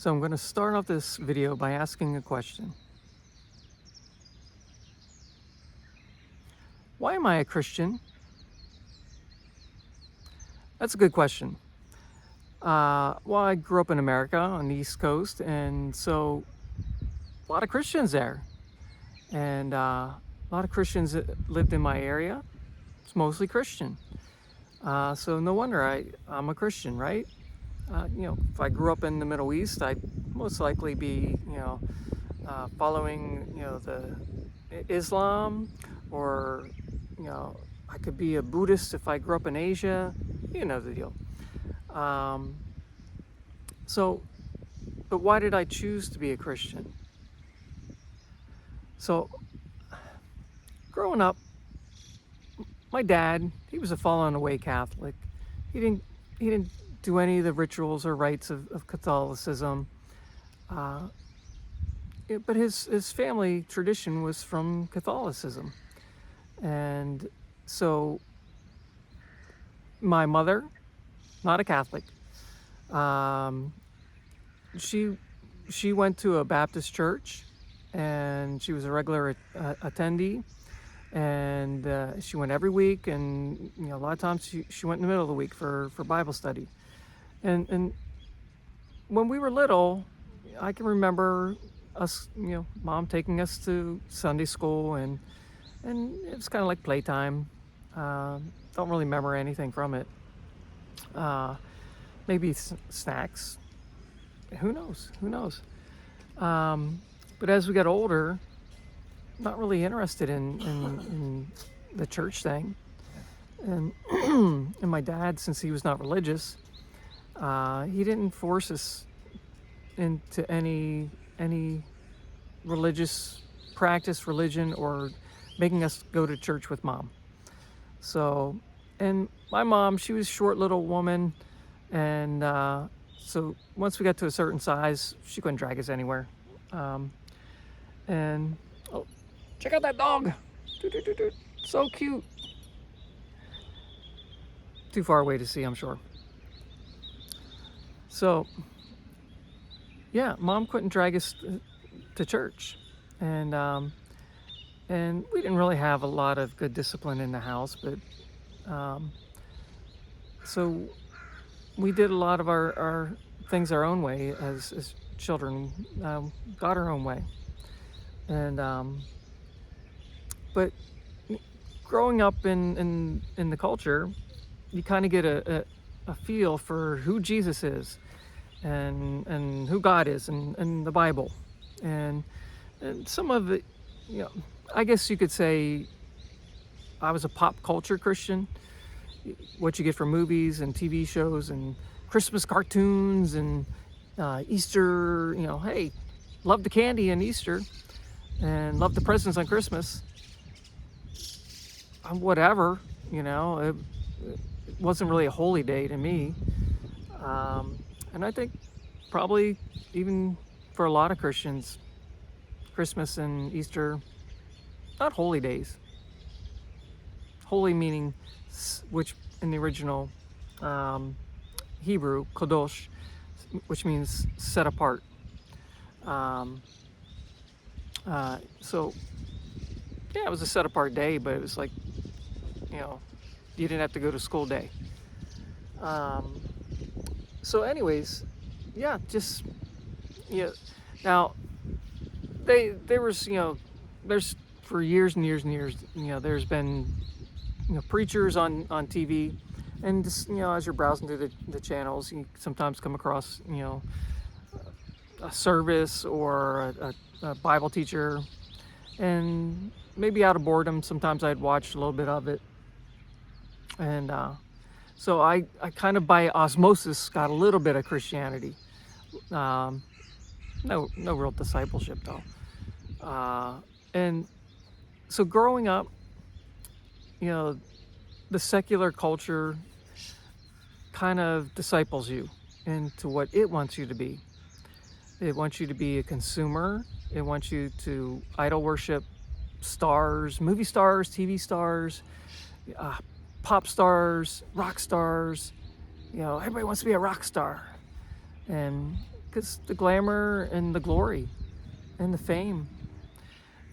So I'm going to start off this video by asking a question. Why am I a Christian? That's a good question. Well, I grew up in America on the East Coast, and so a lot of Christians there. And a lot of Christians that lived in my area. It's mostly Christian. So no wonder I'm a Christian, right? If I grew up in the Middle East, I'd most likely be, following, the Islam, or, I could be a Buddhist if I grew up in Asia. You know the deal. But why did I choose to be a Christian? So, growing up, my dad, he was a fallen away Catholic. He didn't do any of the rituals or rites of Catholicism. But his family tradition was from Catholicism. And so my mother, not a Catholic, she went to a Baptist church, and she was a regular attendee, and she went every week, and a lot of times she went in the middle of the week for Bible study. And when we were little, I can remember us, Mom taking us to Sunday school, and it was kind of like playtime. Don't really remember anything from it. Maybe snacks. Who knows? But as we got older, not really interested in the church thing. And and my dad, since he was not religious, he didn't force us into any religious practice, religion, or making us go to church with Mom. So, and my mom, she was a short little woman, and so once we got to a certain size, she couldn't drag us anywhere. And oh, check out that dog! So cute. Too far away to see, I'm sure. So, yeah, Mom couldn't drag us to church, and we didn't really have a lot of good discipline in the house, but so we did a lot of our things our own way as children, got our own way. And but growing up in the culture, you kind of get a feel for who Jesus is, and who God is, and the Bible, and some of it, I guess you could say I was a pop culture Christian. What you get from movies and TV shows and Christmas cartoons and Easter, hey, love the candy on Easter and love the presents on Christmas. Whatever, it wasn't really a holy day to me. And I think probably even for a lot of Christians, Christmas and Easter, not holy days. Holy meaning, which in the original Hebrew, kadosh, which means set apart. So, yeah, it was a set apart day, but it was like, you didn't have to go to school day. So anyways, yeah, just, now there was, there's for years and years and years, there's been, preachers on TV, and just, as you're browsing through the channels, you sometimes come across, a service or a Bible teacher, and maybe out of boredom, sometimes I'd watch a little bit of it. And so I kind of by osmosis got a little bit of Christianity. No real discipleship though. And so growing up, the secular culture kind of disciples you into what it wants you to be. It wants you to be a consumer. It wants you to idol worship stars, movie stars, TV stars, pop stars, rock stars. Everybody wants to be a rock star. And because the glamour and the glory and the fame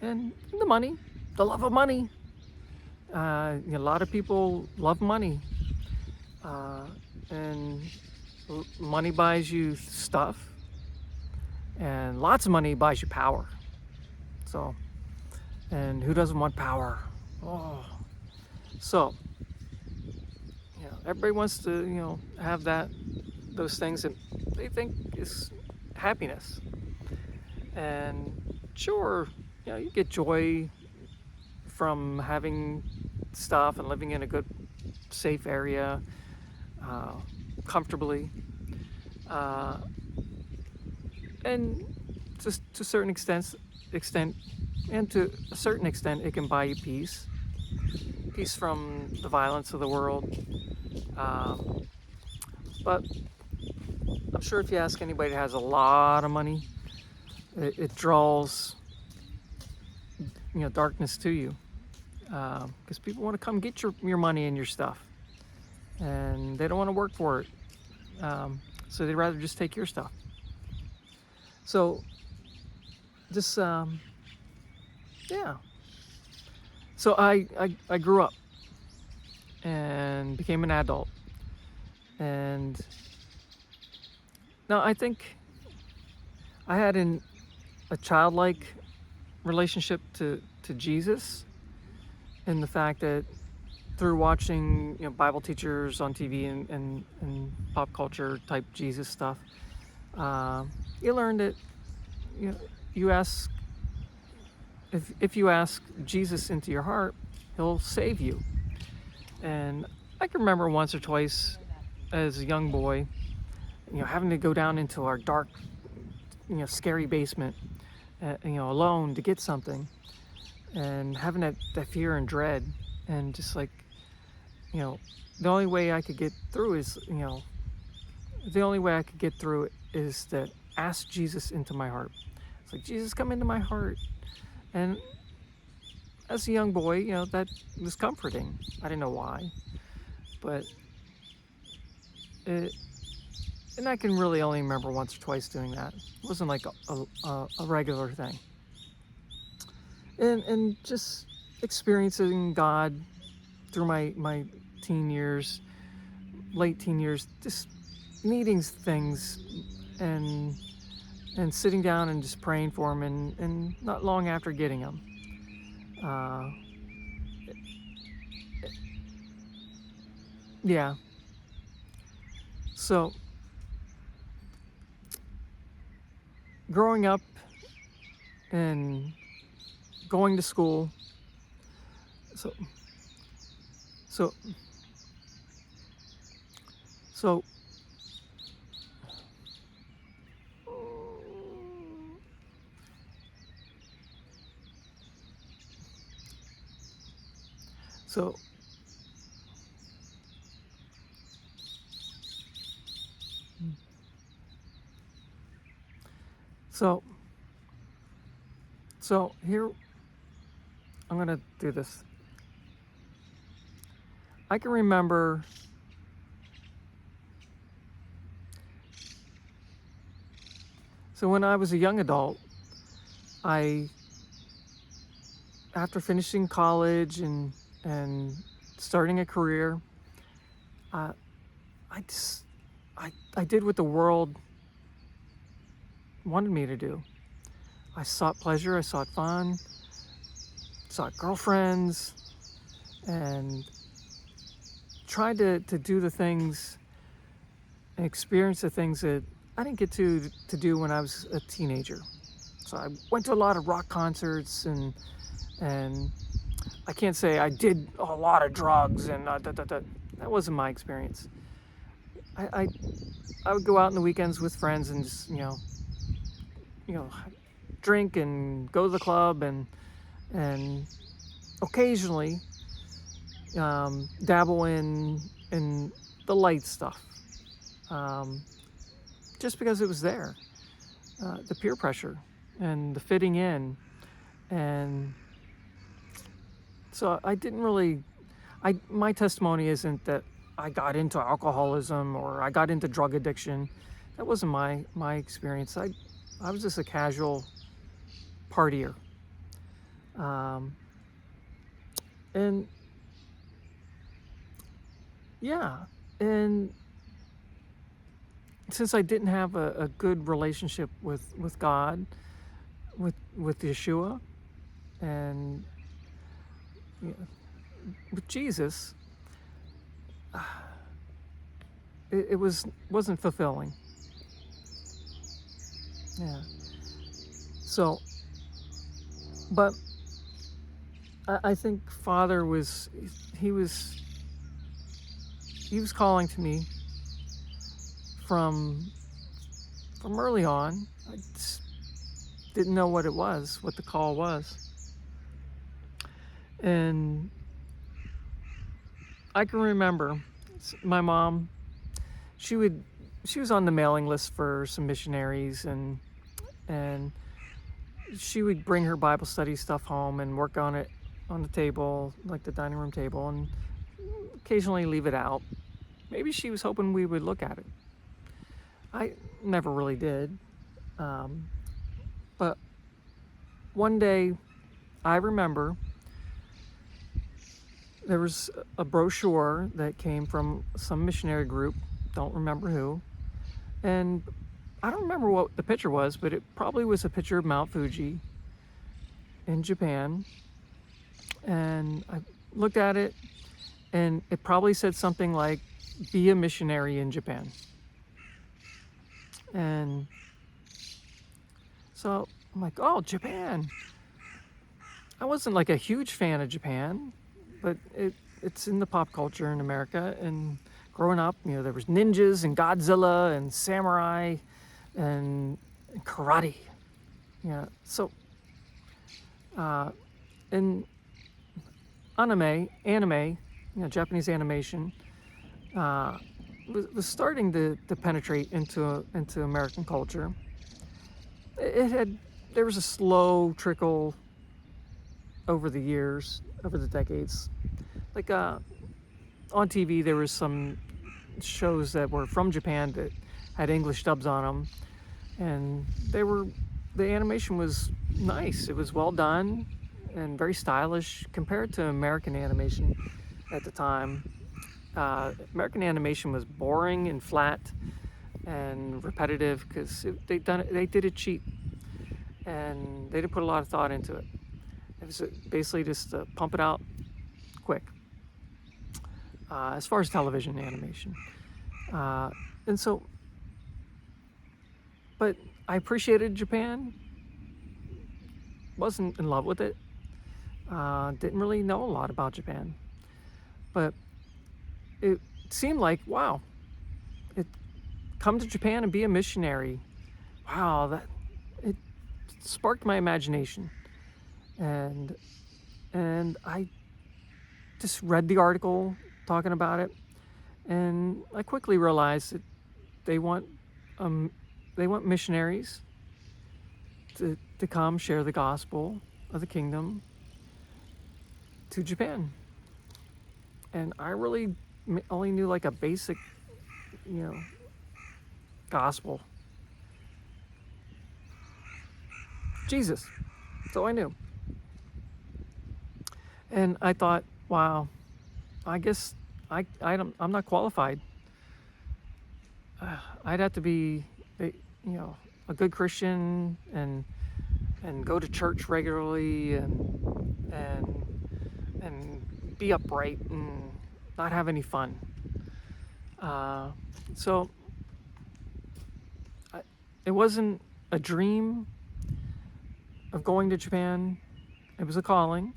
and the money, the love of money. A lot of people love money, and money buys you stuff, and lots of money buys you power. So, and who doesn't want power? Oh, so everybody wants to have those things that they think is happiness. And sure, you get joy from having stuff and living in a good, safe area, comfortably, and just to a certain extent, and to a certain extent, it can buy you peace from the violence of the world. But I'm sure if you ask anybody that has a lot of money, it draws darkness to you, because people want to come get your money and your stuff, and they don't want to work for it, so they'd rather just take your stuff. So just so I grew up and became an adult, and now I think I had a childlike relationship to Jesus, in the fact that through watching Bible teachers on TV and pop culture type Jesus stuff, you learn that you ask, if you ask Jesus into your heart, he'll save you. And I can remember once or twice as a young boy, having to go down into our dark, scary basement, alone to get something, and having that fear and dread, and just like, the only way I could get through is, to ask Jesus into my heart. It's like, Jesus, come into my heart. And as a young boy, that was comforting. I didn't know why, but and I can really only remember once or twice doing that. It wasn't like a regular thing. And just experiencing God through my teen years, late teen years, just needing things and sitting down and just praying for him, and not long after getting them. Yeah. So growing up and going to school, so so so so so so here, I'm gonna do this. I can remember when I was a young adult, after finishing college and starting a career, I did what the world wanted me to do. I sought pleasure, I sought fun, sought girlfriends, and tried to do the things and experience the things that I didn't get to do when I was a teenager. So I went to a lot of rock concerts, and I can't say I did a lot of drugs, and that wasn't my experience. I would go out on the weekends with friends and just drink and go to the club, and occasionally dabble in the light stuff, just because it was there, the peer pressure and the fitting in. And so I didn't really, my testimony isn't that I got into alcoholism or I got into drug addiction. that wasn't my experience. I was just a casual partier. Um, and yeah, and since I didn't have a good relationship with God, with Yeshua, and you know, with Jesus, it wasn't fulfilling. Yeah. So, but I think Father he was he was calling to me from early on. I just didn't know what it was, what the call was. And I can remember my mom, she was on the mailing list for some missionaries, and she would bring her Bible study stuff home and work on it on the table, like the dining room table, and occasionally leave it out. Maybe she was hoping we would look at it. I never really did. But one day, I remember there was a brochure that came from some missionary group, don't remember who, and I don't remember what the picture was, but it probably was a picture of Mount Fuji in Japan. And I looked at it, and it probably said something like, "Be a missionary in Japan." And so I'm like, "Oh, Japan." I wasn't like a huge fan of Japan, but it's in the pop culture in America. And growing up, there was ninjas and Godzilla and samurai and karate. Yeah. So, and anime, Japanese animation, was starting to penetrate into American culture. There was a slow trickle over the years, over the decades. Like on TV, there was some shows that were from Japan that had English dubs on them, and the animation was nice. It was well done and very stylish compared to American animation at the time. American animation was boring and flat and repetitive because they did it cheap, and they didn't put a lot of thought into it. It was basically just pump it out quick. As far as television animation, and so, but I appreciated Japan. Wasn't in love with it. Didn't really know a lot about Japan, but it seemed like, wow, come to Japan and be a missionary. Wow, it sparked my imagination, and I just read the article talking about it, and I quickly realized that they want missionaries to come share the gospel of the kingdom to Japan. And I really only knew like a basic, gospel. Jesus. So I knew. And I thought, wow, I guess I'm not qualified. I'd have to be, a good Christian and go to church regularly and be upright and not have any fun. So it wasn't a dream of going to Japan. It was a calling,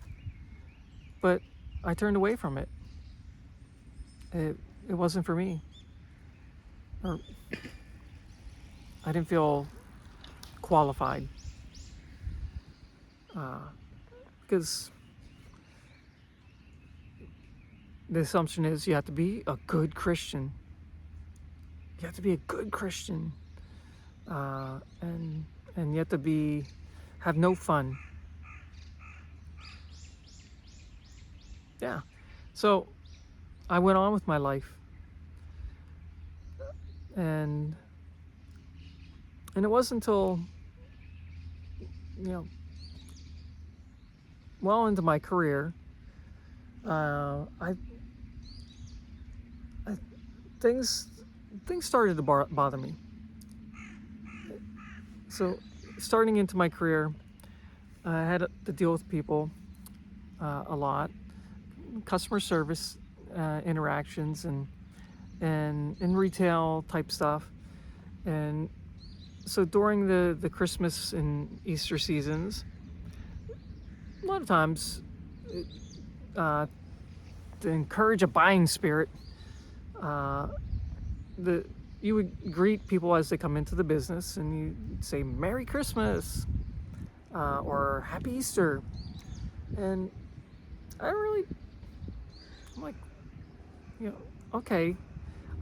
but I turned away from it. It wasn't for me. Or I didn't feel qualified. Because the assumption is you have to be a good Christian. You have to be a good Christian. And you have to have no fun. Yeah. So I went on with my life. And And it wasn't until, well into my career, I things started to bother me. So, starting into my career, I had to deal with people a lot, customer service interactions, and in retail type stuff. And so during the Christmas and Easter seasons, a lot of times, to encourage a buying spirit, you would greet people as they come into the business, and you say Merry Christmas or Happy Easter. And I'm like, okay,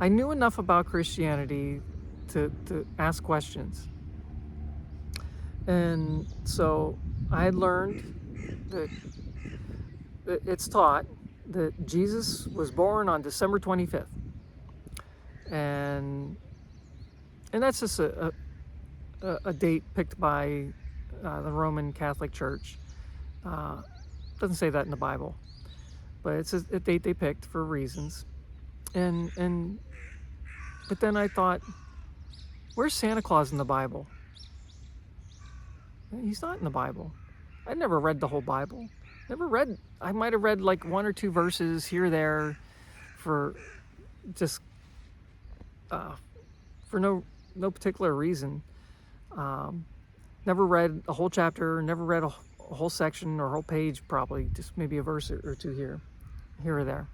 I knew enough about Christianity to ask questions. And so I had learned that it's taught that Jesus was born on December 25th. And that's just a date picked by the Roman Catholic Church. Doesn't say that in the Bible, but it's a date they picked for reasons. But then I thought, where's Santa Claus in the Bible? He's not in the Bible. I never read the whole Bible. I might have read like one or two verses here or there for just for no particular reason. Never read a whole chapter, never read a whole section or a whole page, probably just maybe a verse or two here or there.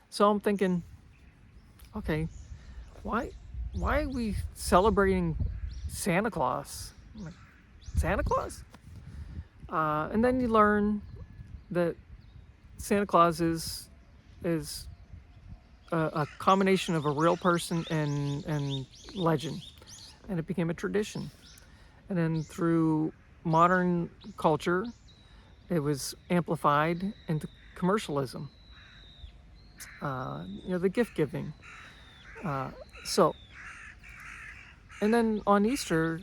So I'm thinking, okay, why are we celebrating Santa Claus? I'm like, Santa Claus? And then you learn that Santa Claus is a combination of a real person and legend, and it became a tradition. And then through modern culture, it was amplified into commercialism. The gift giving. So, and then on Easter,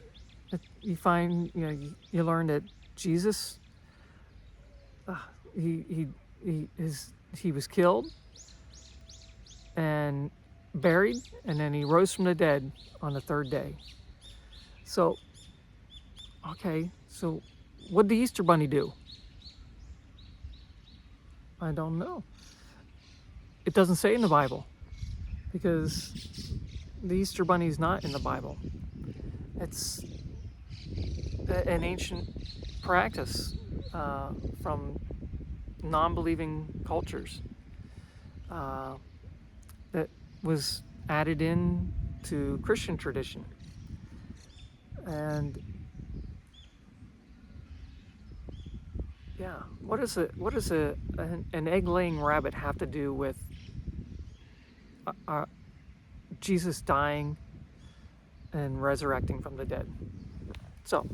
you find, you learn that Jesus, he was killed and buried, and then he rose from the dead on the third day. So, okay, so what did the Easter Bunny do? I don't know. It doesn't say in the Bible, because the Easter Bunny is not in the Bible. It's an ancient practice from non-believing cultures that was added in to Christian tradition. And what does an egg-laying rabbit have to do with Jesus dying and resurrecting from the dead? So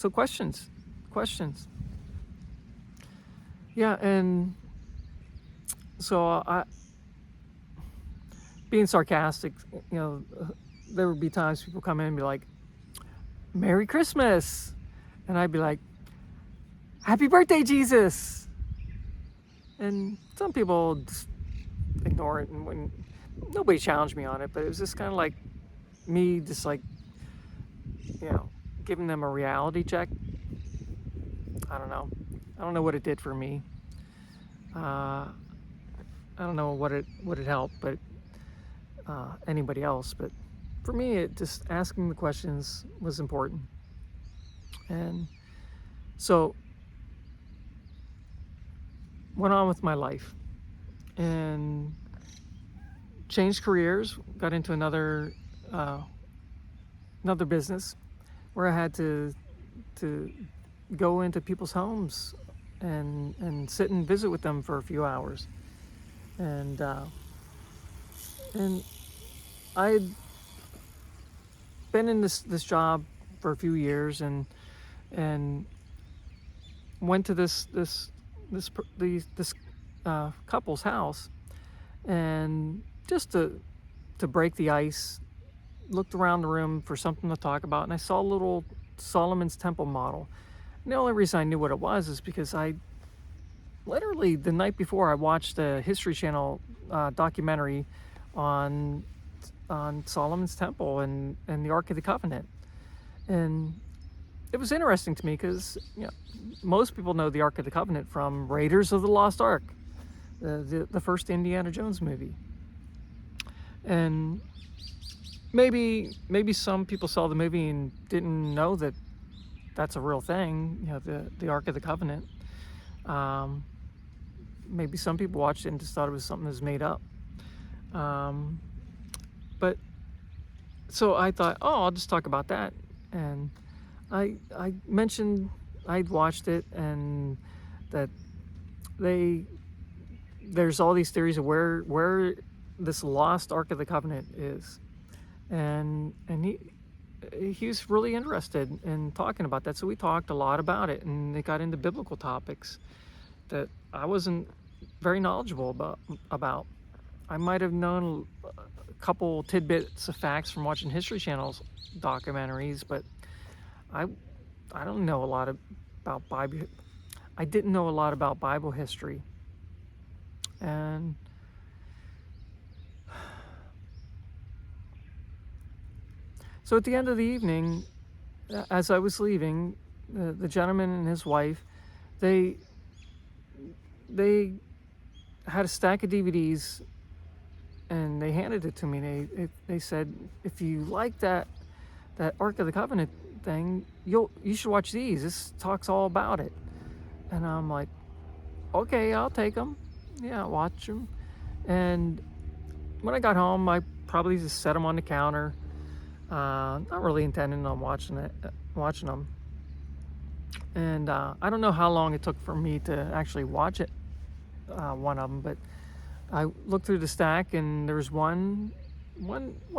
questions. Yeah, and so being sarcastic, there would be times people come in and be like, Merry Christmas. And I'd be like, Happy birthday, Jesus. And some people just ignore it, and when nobody challenged me on it, but it was just kind of like me just like, giving them a reality check. I don't know what it did for me. I don't know what it helped, but anybody else. But for me, it just asking the questions was important. And so went on with my life and changed careers, got into another business where I had to go into people's homes and sit and visit with them for a few hours. And I had been in this job for a few years, and went to this couple's house, and just to break the ice, looked around the room for something to talk about, and I saw a little Solomon's Temple model. And the only reason I knew what it was is because I literally the night before I watched a History Channel documentary on Solomon's Temple and the Ark of the Covenant, and it was interesting to me because most people know the Ark of the Covenant from Raiders of the Lost Ark, the first Indiana Jones movie, and maybe some people saw the movie and didn't know that that's a real thing, the Ark of the Covenant. Maybe some people watched it and just thought it was something that was made up. But so I thought, I'll just talk about that. And I mentioned I'd watched it and that there's all these theories of where this lost Ark of the Covenant is. And he was really interested in talking about that. So we talked a lot about it, and it got into biblical topics that I wasn't very knowledgeable about. I might have known a couple tidbits of facts from watching History Channel's documentaries, but I don't know a lot about Bible. I didn't know a lot about Bible history. And so at the end of the evening, as I was leaving, the gentleman and his wife, they had a stack of DVDs, and they handed it to me. They said, if you like that Ark of the Covenant thing, you should watch these. This talks all about it. And I'm like, okay, I'll take them. Yeah, watch them. And when I got home, I probably just set them on the counter. Not really intending on watching them. And I don't know how long it took for me to actually watch it, one of them, but I looked through the stack and there was one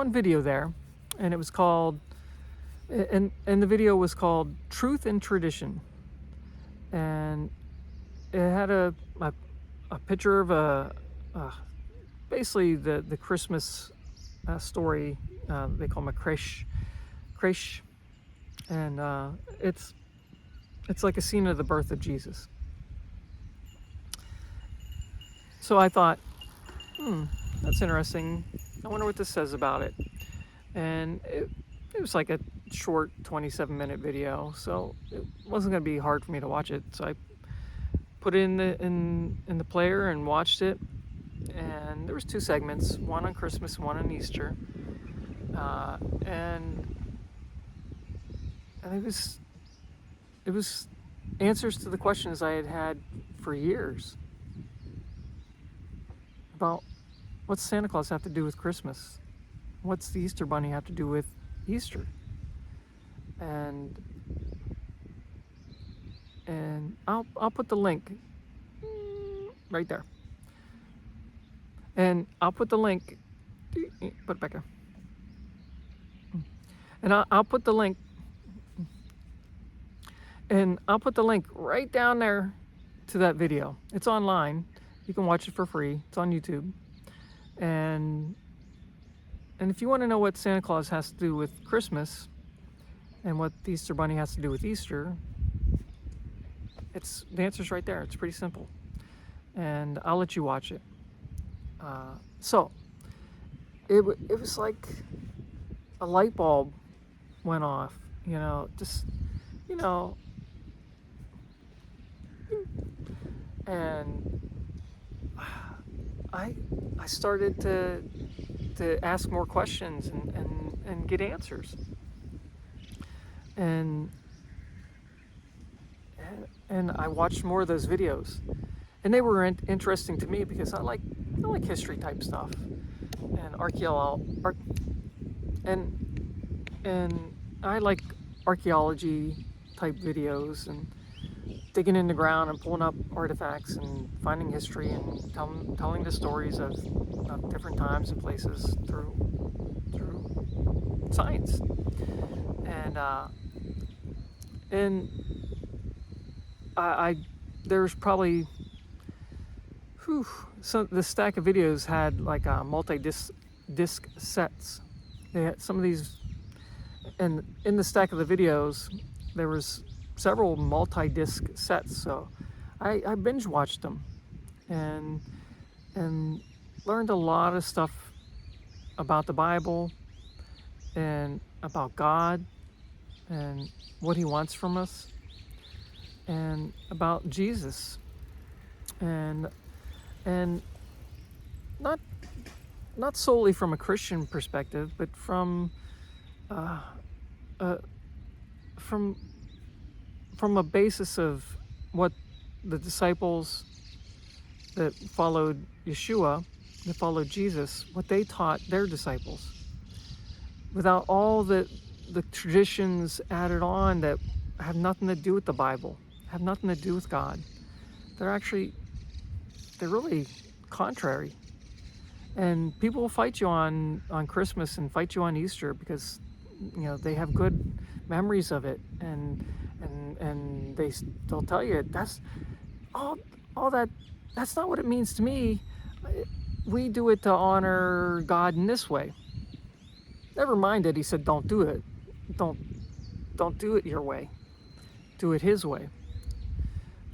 video there, and it was called, and the video was called Truth and Tradition, and it had a picture of basically the Christmas story. They call them a creche, and it's like a scene of the birth of Jesus. So I thought, that's interesting. I wonder what this says about it. And it was like a short 27-minute video, so it wasn't going to be hard for me to watch it. So I put it in the player and watched it. And there was 2 segments, one on Christmas, one on Easter. And it was answers to the questions I had had for years about what's Santa Claus have to do with Christmas? What's the Easter Bunny have to do with Easter? And I'll put the link right there. And I'll put the link. Put it back there. And I'll put the link. And I'll put the link right down there to that video. It's online. You can watch it for free. It's on YouTube. And if you want to know what Santa Claus has to do with Christmas and what the Easter Bunny has to do with Easter, the answer's right there. It's pretty simple. And I'll let you watch it. So it was like a light bulb went off, and I started to ask more questions and get answers, and I watched more of those videos, and they were interesting to me because I like history type stuff and and I like archaeology type videos and digging in the ground and pulling up artifacts and finding history and telling the stories of different times and places through science. And I there's probably Whew. So the stack of videos had like multi-disc sets. They had some of these, and in the stack of the videos, there was several multi-disc sets. So I binge watched them, and learned a lot of stuff about the Bible and about God and what He wants from us, and about Jesus, and not solely from a Christian perspective, but from uh, uh, from a basis of what the disciples that followed Yeshua, that followed Jesus, what they taught their disciples, without all the traditions added on that have nothing to do with the Bible, have nothing to do with God. They're really contrary. And people will fight you on Christmas and fight you on Easter because they have good memories of it, and they'll tell you that's all that. That's not what it means to me. We do it to honor God in this way. Never mind that He said don't do it. Don't do it your way. Do it His way.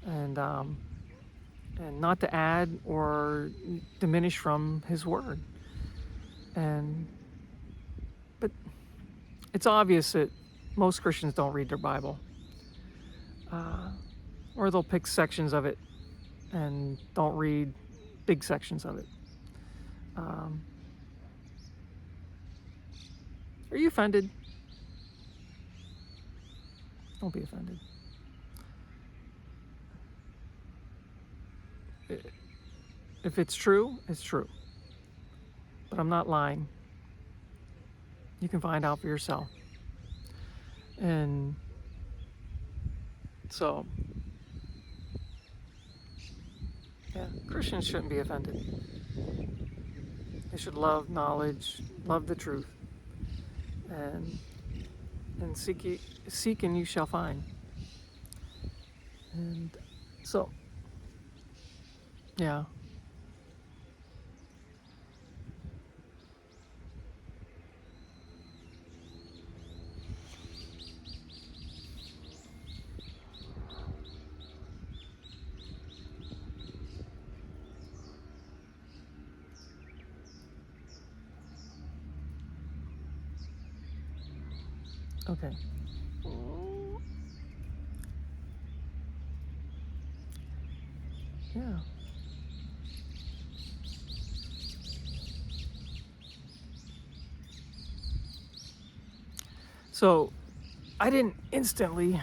And not to add or diminish from His word. But it's obvious that most Christians don't read their Bible, or they'll pick sections of it and don't read big sections of it. Are you offended? Don't be offended. If it's true, it's true. But I'm not lying. You can find out for yourself. And so, yeah, Christians shouldn't be offended. They should love knowledge, love the truth, and seek and you shall find. And so, yeah. Okay. Yeah. So, I didn't instantly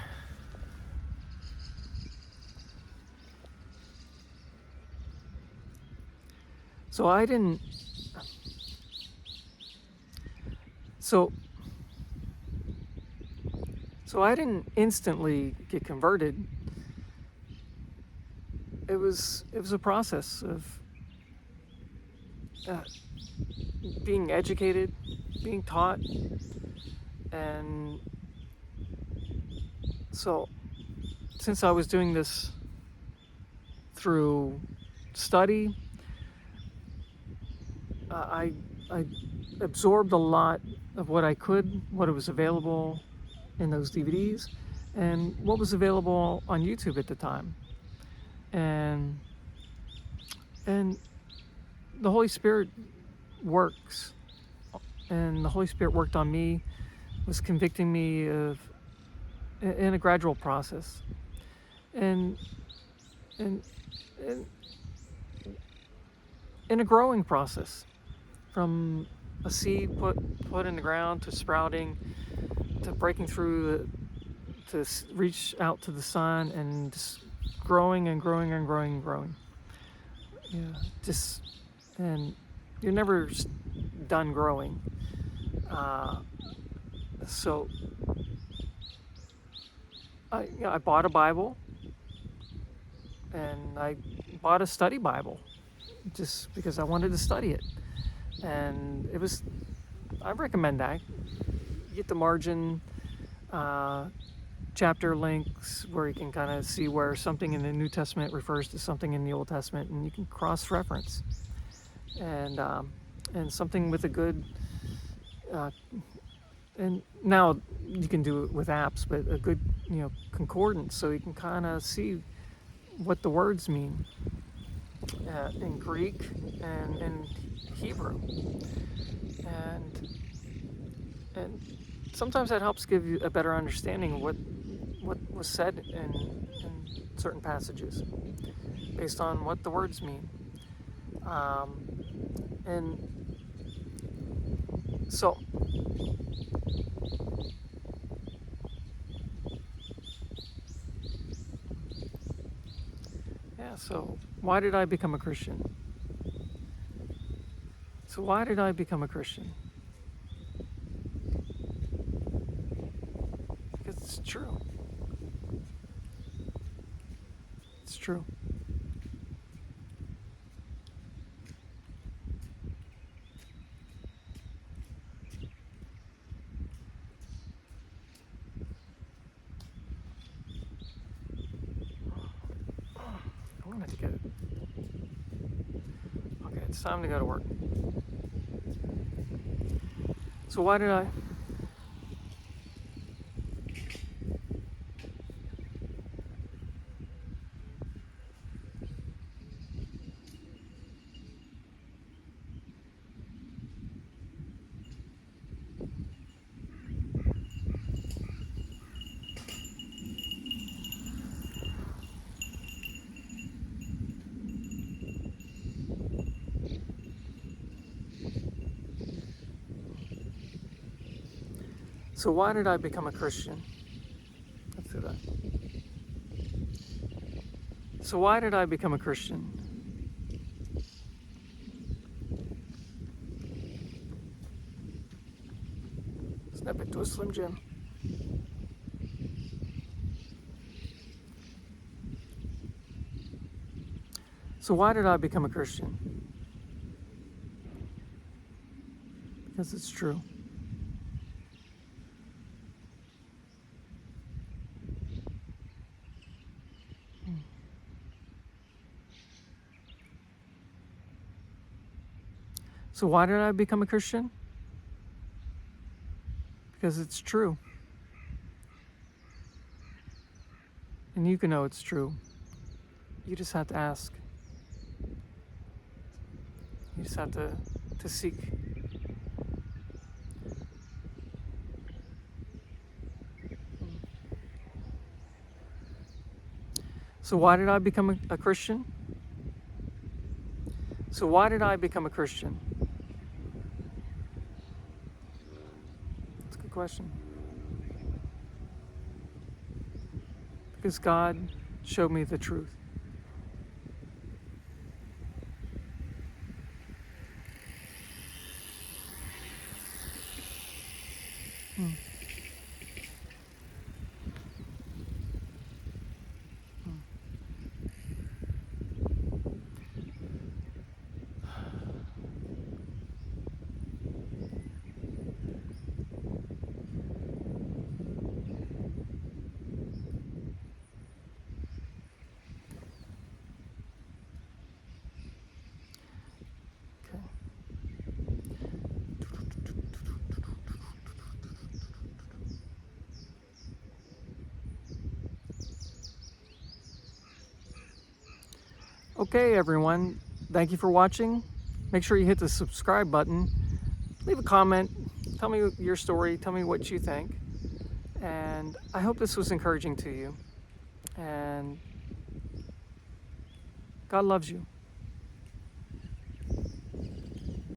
So I didn't instantly get converted. It was a process of being educated, being taught, and so since I was doing this through study, I absorbed a lot of what I could, what was available in those DVDs, and what was available on YouTube at the time. And the Holy Spirit works, and the Holy Spirit worked on me, was convicting me in a gradual process, and in a growing process, from a seed put in the ground to sprouting, to breaking through, to reach out to the sun, and just growing and growing and growing and growing. Yeah, and you're never done growing. So I bought a Bible, and I bought a study Bible just because I wanted to study it. And I recommend that. Get the margin, chapter links where you can kind of see where something in the New Testament refers to something in the Old Testament, and you can cross-reference. And something with a good, and now you can do it with apps, but a good, concordance, so you can kind of see what the words mean in Greek and in Hebrew, and sometimes that helps give you a better understanding of what was said in certain passages, based on what the words mean. And so, so why did I become a Christian? So why did I become a Christian? Because it's true. It's true. I wanted to get it. Okay, it's time to go to work. So why did I? So why did I become a Christian? Let's do that. So why did I become a Christian? Snap it to a Slim Jim. So why did I become a Christian? Because it's true. So why did I become a Christian? Because it's true. And you can know it's true. You just have to ask. You just have to seek. So why did I become a Christian? So why did I become a Christian? That's a good question. Because God showed me the truth. Okay, everyone. Thank you for watching. Make sure you hit the subscribe button. Leave a comment. Tell me your story. Tell me what you think. And I hope this was encouraging to you. And God loves you.